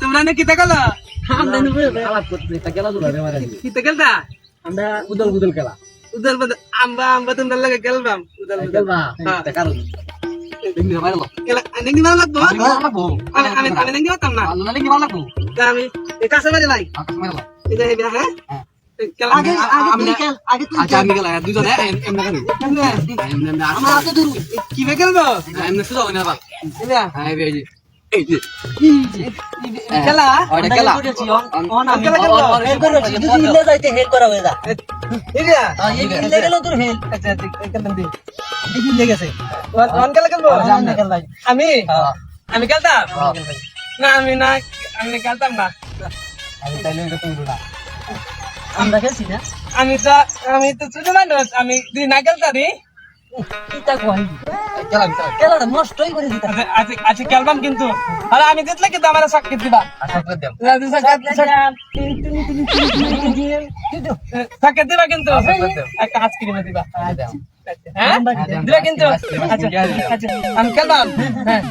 তোমরা না কিতা গেল আমরা নুরে আলাপ করতে তা খেলা ধুলা রে মারা কিতা গেলতা আমরা উদল উদল খেলা উদল বদ আম্বা তোমরা লাগে গেলবাম উদল খেলবা তা কারণ দেখি মারলো খেলা আনেঙ্গি না লাগবো লাগবো আমি নেঙ্গি হতাম না আল্লাহ নাকি ভালো লাগবো আমি এই কাছে বাজে লাই আকাশ মারলো এটা হেবি হ্যাঁ খেলা আগে তুমি আচ্ছা আমি গেলা দুজনে এমনি কেমনে আমরা তো ধরু কি বে খেলবো এমনি শুধু না বা এটা হ্যাঁ এই যে খেলা ওটা খেলা অন আমি খেলা খেলবো হেল করব যদি ইলে যাইতে হেল করা হয়ে যা এটা ইলে গেল তোর হেল আচ্ছা কেমন দি দেখি ইলে গেছে ওয়ান খেলা খেলবো জান খেল ভাই আমি খেলতাম না আমি খেলতাম না আমি তাইলে এটা তুমি দুটা আমরা খেলছি না আমি তো ছোট মানুষ আমি দিন না খেলতারি কিতা কই খেলা খেলাটা নষ্টই করে দিতা আচ্ছা খেলবাম কিন্তু আরে আমি জিতলে কিন্তু আমার সাক্ষী দিবা আশা করে দেব সাক্ষী দিবা কিন্তু সাক্ষী দেব। একটা আইসক্রিম দিবা দেব হ্যাঁ দিবা কিন্তু আচ্ছা আমি খেলবাম হ্যাঁ